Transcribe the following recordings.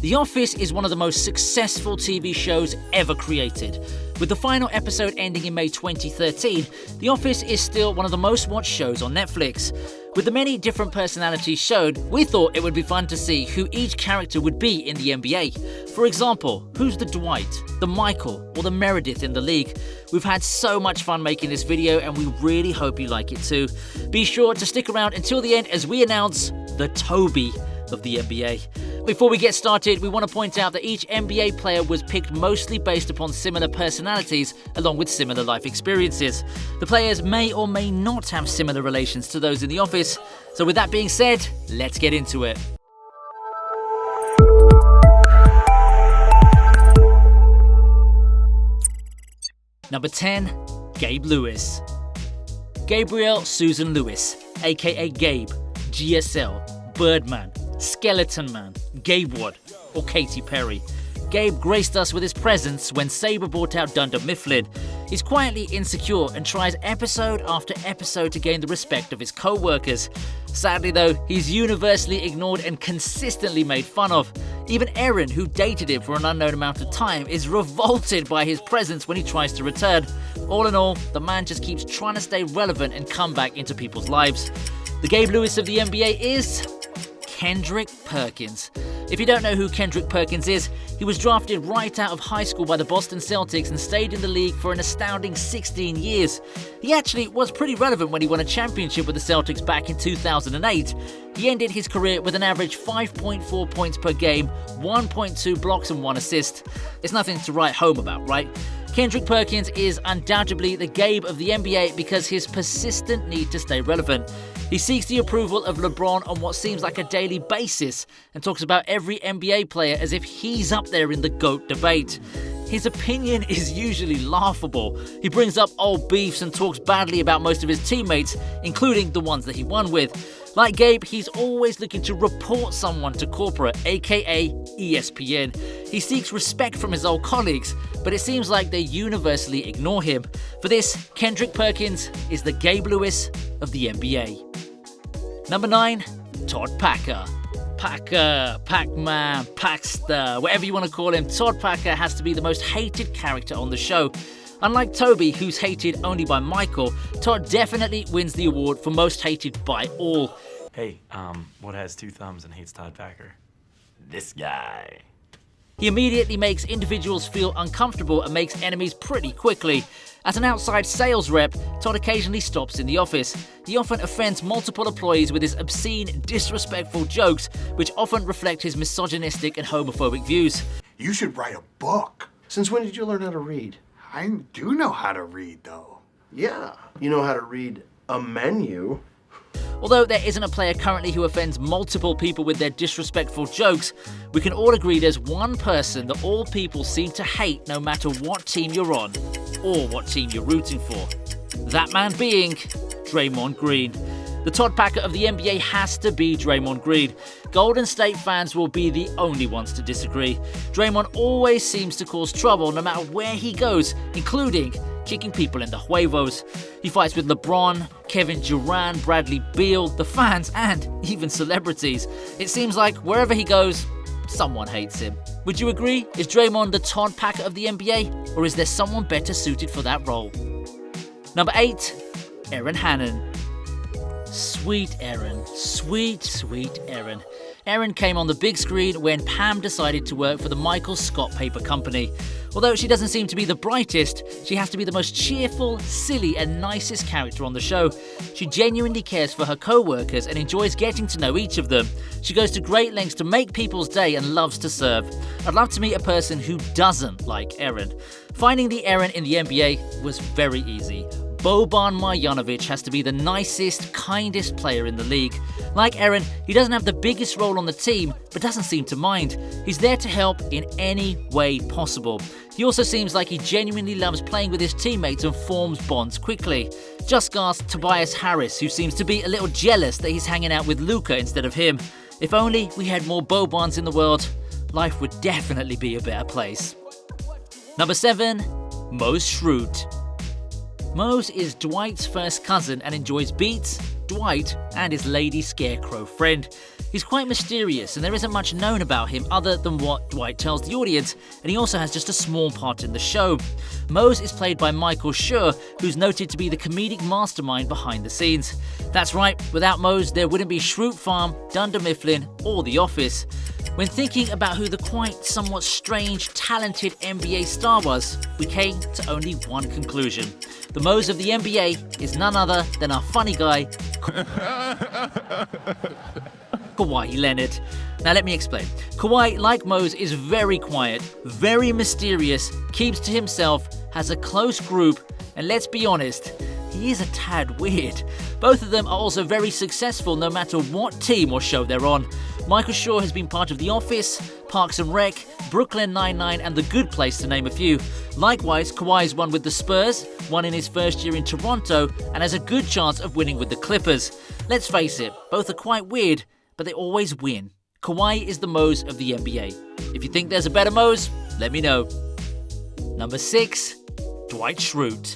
The Office is one of the most successful TV shows ever created. With the final episode ending in May 2013, The Office is still one of the most watched shows on Netflix. With the many different personalities shown, we thought it would be fun to see who each character would be in the NBA. For example, who's the Dwight, the Michael, or the Meredith in the league? We've had so much fun making this video and we really hope you like it too. Be sure to stick around until the end as we announce the Toby of the NBA. Before we get started, we want to point out that each NBA player was picked mostly based upon similar personalities along with similar life experiences. The players may or may not have similar relations to those in The Office. So with that being said, let's get into it. Number 10, Gabe Lewis. Gabriel Susan Lewis, aka Gabe, GSL, Birdman, Skeleton Man, Gabe Wood, or Katy Perry. Gabe graced us with his presence when Sabre brought out Dunder Mifflin. He's quietly insecure and tries episode after episode to gain the respect of his co-workers. Sadly though, he's universally ignored and consistently made fun of. Even Erin, who dated him for an unknown amount of time, is revolted by his presence when he tries to return. All in all, the man just keeps trying to stay relevant and come back into people's lives. The Gabe Lewis of the NBA is Kendrick Perkins. If you don't know who Kendrick Perkins is, he was drafted right out of high school by the Boston Celtics and stayed in the league for an astounding 16 years. He actually was pretty relevant when he won a championship with the Celtics back in 2008. He ended his career with an average 5.4 points per game, 1.2 blocks and 1 assist. It's nothing to write home about, right? Kendrick Perkins is undoubtedly the Gabe of the NBA because his persistent need to stay relevant. He seeks the approval of LeBron on what seems like a daily basis and talks about every NBA player as if he's up there in the GOAT debate. His opinion is usually laughable. He brings up old beefs and talks badly about most of his teammates, including the ones that he won with. Like Gabe, he's always looking to report someone to corporate, aka ESPN. He seeks respect from his old colleagues, but it seems like they universally ignore him. For this, Kendrick Perkins is the Gabe Lewis of the NBA. Number 9, Todd Packer. Packer, Pac-Man, Paxter, whatever you want to call him, Todd Packer has to be the most hated character on the show. Unlike Toby, who's hated only by Michael, Todd definitely wins the award for most hated by all. Hey, what has 2 thumbs and hates Todd Packer? This guy. He immediately makes individuals feel uncomfortable and makes enemies pretty quickly. As an outside sales rep, Todd occasionally stops in the office. He often offends multiple employees with his obscene, disrespectful jokes, which often reflect his misogynistic and homophobic views. You should write a book. Since when did you learn how to read? I do know how to read, though. Yeah, you know how to read a menu. Although there isn't a player currently who offends multiple people with their disrespectful jokes, we can all agree there's one person that all people seem to hate no matter what team you're on or what team you're rooting for. That man being Draymond Green. The Todd Packer of the NBA has to be Draymond Green. Golden State fans will be the only ones to disagree. Draymond always seems to cause trouble no matter where he goes, including kicking people in the huevos. He fights with LeBron, Kevin Durant, Bradley Beal, the fans, and even celebrities. It seems like wherever he goes, someone hates him. Would you agree? Is Draymond the Todd Packer of the NBA, or is there someone better suited for that role? Number 8, Erin Hannon. Sweet Erin. Sweet, sweet Erin. Erin came on the big screen when Pam decided to work for the Michael Scott Paper Company. Although she doesn't seem to be the brightest, she has to be the most cheerful, silly and nicest character on the show. She genuinely cares for her co-workers and enjoys getting to know each of them. She goes to great lengths to make people's day and loves to serve. I'd love to meet a person who doesn't like Erin. Finding the Erin in the NBA was very easy. Boban Marjanovic has to be the nicest, kindest player in the league. Like Erin, he doesn't have the biggest role on the team, but doesn't seem to mind. He's there to help in any way possible. He also seems like he genuinely loves playing with his teammates and forms bonds quickly. Just ask Tobias Harris, who seems to be a little jealous that he's hanging out with Luka instead of him. If only we had more Bobans in the world, life would definitely be a better place. Number 7, Mose SCHRUTE. Mose is Dwight's first cousin and enjoys beats, Dwight, and his lady scarecrow friend. He's quite mysterious and there isn't much known about him other than what Dwight tells the audience, and he also has just a small part in the show. Mose is played by Michael Schur, who's noted to be the comedic mastermind behind the scenes. That's right, without Mose there wouldn't be SCHRUTE Farm, Dunder Mifflin or The Office. When thinking about who the quite somewhat strange, talented NBA star was, we came to only one conclusion. The Mose of the NBA is none other than our funny guy, Kawhi Leonard. Now let me explain. Kawhi, like Mose, is very quiet, very mysterious, keeps to himself, has a close group, and let's be honest, he is a tad weird. Both of them are also very successful no matter what team or show they're on. Michael Schur has been part of The Office, Parks and Rec, Brooklyn Nine-Nine and The Good Place to name a few. Likewise, Kawhi's won with the Spurs, won in his first year in Toronto, and has a good chance of winning with the Clippers. Let's face it, both are quite weird, but they always win. Kawhi is the Mose of the NBA. If you think there's a better Mose, let me know. Number 6, Dwight Schrute.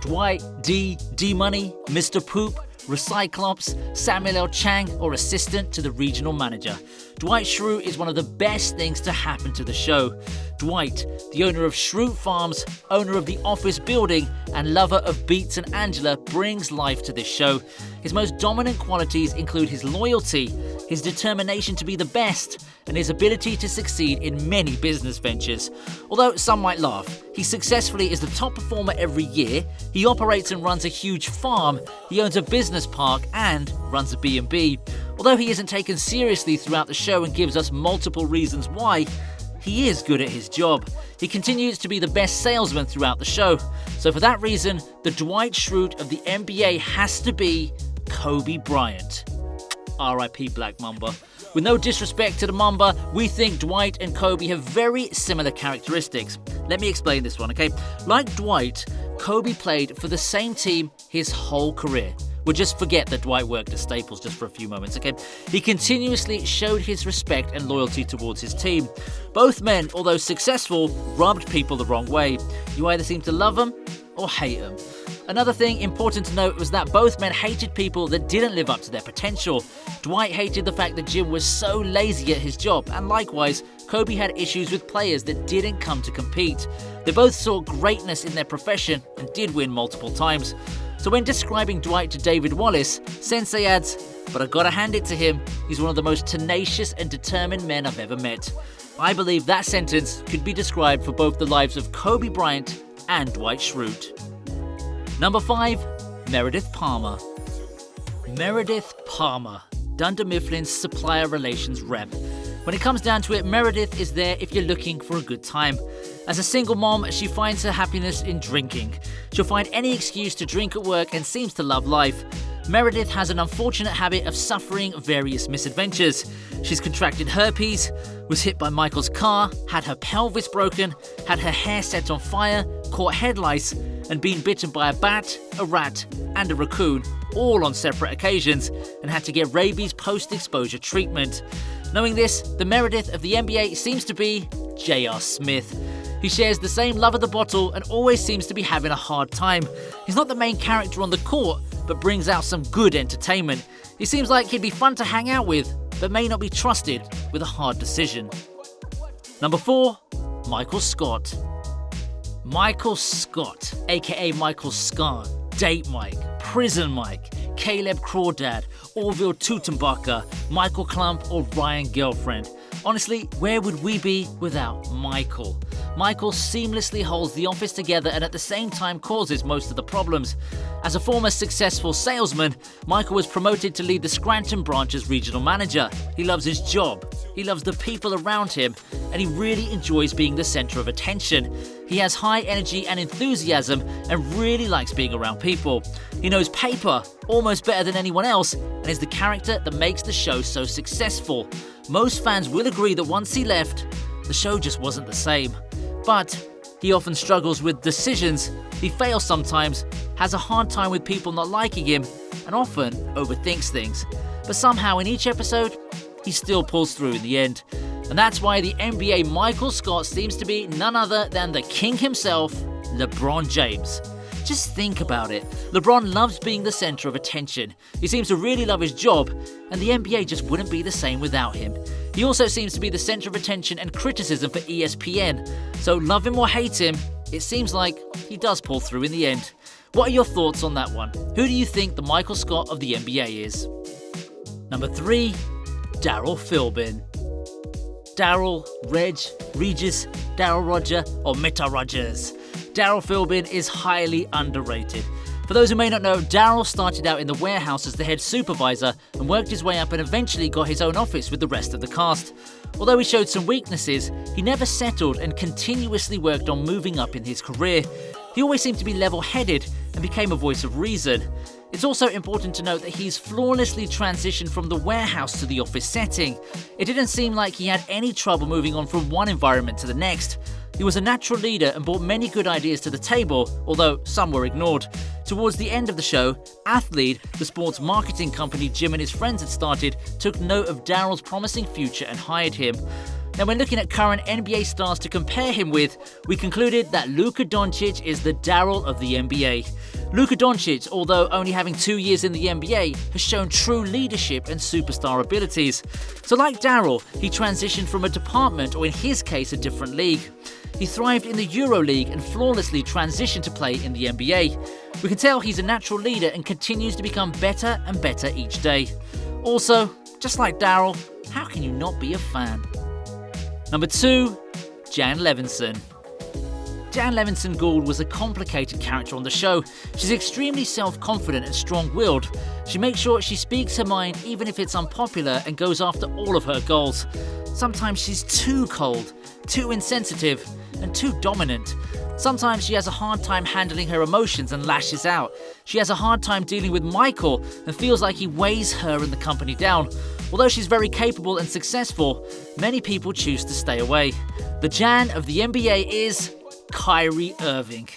Dwight, D-Money, Mr. Poop, Recyclops, Samuel L. Chang, or assistant to the regional manager. Dwight Schrute is one of the best things to happen to the show. Dwight, the owner of SCHRUTE Farms, owner of the Office building, and lover of Beats and Angela, brings life to this show. His most dominant qualities include his loyalty, his determination to be the best, and his ability to succeed in many business ventures. Although some might laugh, he successfully is the top performer every year, he operates and runs a huge farm, he owns a business park, and runs a B&B. Although he isn't taken seriously throughout the show and gives us multiple reasons why, he is good at his job. He continues to be the best salesman throughout the show. So for that reason, the Dwight Schrute of the NBA has to be Kobe Bryant. R.I.P. Black Mamba. With no disrespect to the Mamba, we think Dwight and Kobe have very similar characteristics. Let me explain this one, okay? Like Dwight, Kobe played for the same team his whole career. We'll just forget that Dwight worked at Staples just for a few moments, okay? He continuously showed his respect and loyalty towards his team. Both men, although successful, rubbed people the wrong way. You either seem to love them or hate them. Another thing important to note was that both men hated people that didn't live up to their potential. Dwight hated the fact that Jim was so lazy at his job, and likewise, Kobe had issues with players that didn't come to compete. They both saw greatness in their profession and did win multiple times. So when describing Dwight to David Wallace, Sensei adds, "But I gotta hand it to him, he's one of the most tenacious and determined men I've ever met." I believe that sentence could be described for both the lives of Kobe Bryant and Dwight Schrute. Number 5, Meredith Palmer. Meredith Palmer, Dunder Mifflin's supplier relations rep. When it comes down to it, Meredith is there if you're looking for a good time. As a single mom, she finds her happiness in drinking. She'll find any excuse to drink at work and seems to love life. Meredith has an unfortunate habit of suffering various misadventures. She's contracted herpes, was hit by Michael's car, had her pelvis broken, had her hair set on fire, caught head lice, and been bitten by a bat, a rat, and a raccoon, all on separate occasions, and had to get rabies post-exposure treatment. Knowing this, the Meredith of the NBA seems to be J.R. Smith. He shares the same love of the bottle and always seems to be having a hard time. He's not the main character on the court, but brings out some good entertainment. He seems like he'd be fun to hang out with, but may not be trusted with a hard decision. Number 4, Michael Scott. Michael Scott, aka Michael Scott, Date Mike, Prison Mike, Caleb Crawdad, Orville Tutenbacher, Michael Klump, or Ryan Girlfriend. Honestly, where would we be without Michael? Michael seamlessly holds the office together and at the same time causes most of the problems. As a former successful salesman, Michael was promoted to lead the Scranton branch as regional manager. He loves his job, he loves the people around him, and he really enjoys being the center of attention. He has high energy and enthusiasm and really likes being around people. He knows paper almost better than anyone else and is the character that makes the show so successful. Most fans will agree that once he left, the show just wasn't the same. But he often struggles with decisions, he fails sometimes, has a hard time with people not liking him, and often overthinks things. But somehow in each episode, he still pulls through in the end. And that's why the NBA Michael Scott seems to be none other than the king himself, LeBron James. Just think about it. LeBron loves being the center of attention. He seems to really love his job, and the NBA just wouldn't be the same without him. He also seems to be the center of attention and criticism for ESPN. So love him or hate him, it seems like he does pull through in the end. What are your thoughts on that one? Who do you think the Michael Scott of the NBA is? Number 3, Darryl Philbin. Darryl, Reg, Regis, Darryl Roger, or Meta Rogers. Darryl Philbin is highly underrated. For those who may not know, Darryl started out in the warehouse as the head supervisor and worked his way up and eventually got his own office with the rest of the cast. Although he showed some weaknesses, he never settled and continuously worked on moving up in his career. He always seemed to be level-headed and became a voice of reason. It's also important to note that he's flawlessly transitioned from the warehouse to the office setting. It didn't seem like he had any trouble moving on from one environment to the next. He was a natural leader and brought many good ideas to the table, although some were ignored. Towards the end of the show, Athlete, the sports marketing company Jim and his friends had started, took note of Darryl's promising future and hired him. Now, when looking at current NBA stars to compare him with, we concluded that Luka Doncic is the Darryl of the NBA. Luka Doncic, although only having 2 years in the NBA, has shown true leadership and superstar abilities. So like Darryl, he transitioned from a department, or in his case, a different league. He thrived in the EuroLeague and flawlessly transitioned to play in the NBA. We can tell he's a natural leader and continues to become better and better each day. Also, just like Darryl, how can you not be a fan? Number 2, Jan Levinson. Jan Levinson Gould was a complicated character on the show. She's extremely self-confident and strong-willed. She makes sure she speaks her mind even if it's unpopular and goes after all of her goals. Sometimes she's too cold, too insensitive, and too dominant. Sometimes she has a hard time handling her emotions and lashes out. She has a hard time dealing with Michael and feels like he weighs her and the company down. Although she's very capable and successful, many people choose to stay away. The Jan of the NBA is Kyrie Irving.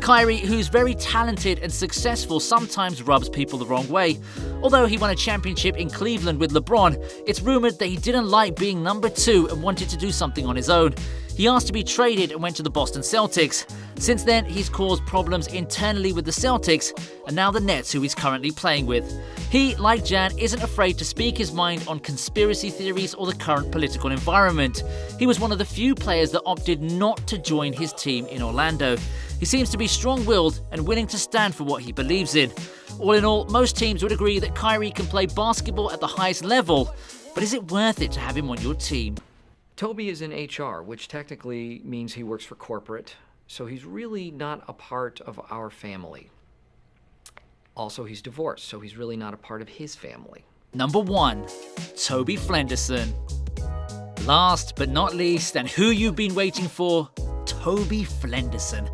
Kyrie, who's very talented and successful, sometimes rubs people the wrong way. Although he won a championship in Cleveland with LeBron, it's rumored that he didn't like being number 2 and wanted to do something on his own. He asked to be traded and went to the Boston Celtics. Since then, he's caused problems internally with the Celtics and now the Nets, who he's currently playing with. He, like Jan, isn't afraid to speak his mind on conspiracy theories or the current political environment. He was one of the few players that opted not to join his team in Orlando. He seems to be strong-willed and willing to stand for what he believes in. All in all, most teams would agree that Kyrie can play basketball at the highest level, but is it worth it to have him on your team? Toby is in HR, which technically means he works for corporate, so he's really not a part of our family. Also, he's divorced, so he's really not a part of his family. Number 1, Toby Flenderson. Last but not least, and who you've been waiting for, Toby Flenderson.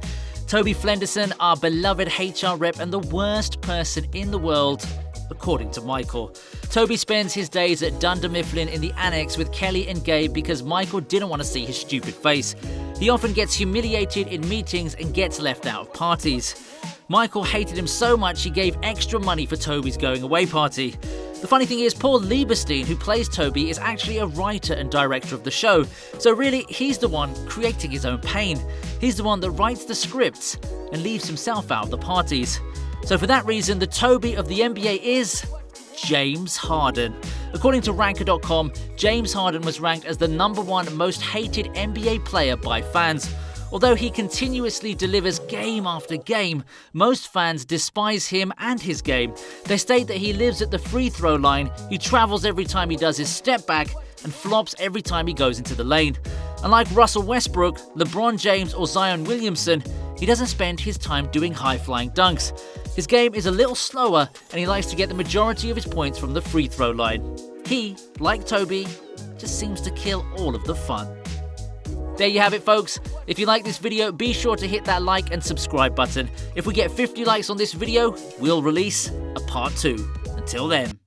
Toby Flenderson, our beloved HR rep and the worst person in the world, according to Michael. Toby spends his days at Dunder Mifflin in the annex with Kelly and Gabe because Michael didn't want to see his stupid face. He often gets humiliated in meetings and gets left out of parties. Michael hated him so much he gave extra money for Toby's going away party. The funny thing is, Paul Lieberstein, who plays Toby, is actually a writer and director of the show, so really he's the one creating his own pain. He's the one that writes the scripts and leaves himself out of the parties. So for that reason, the Toby of the NBA is James Harden. According to Ranker.com, James Harden was ranked as the number 1 most hated NBA player by fans. Although he continuously delivers game after game, most fans despise him and his game. They state that he lives at the free throw line, he travels every time he does his step back, and flops every time he goes into the lane. Unlike Russell Westbrook, LeBron James, or Zion Williamson, he doesn't spend his time doing high-flying dunks. His game is a little slower, and he likes to get the majority of his points from the free throw line. He, like Toby, just seems to kill all of the fun. There you have it, folks. If you like this video, be sure to hit that like and subscribe button. If we get 50 likes on this video, we'll release a part 2. Until then.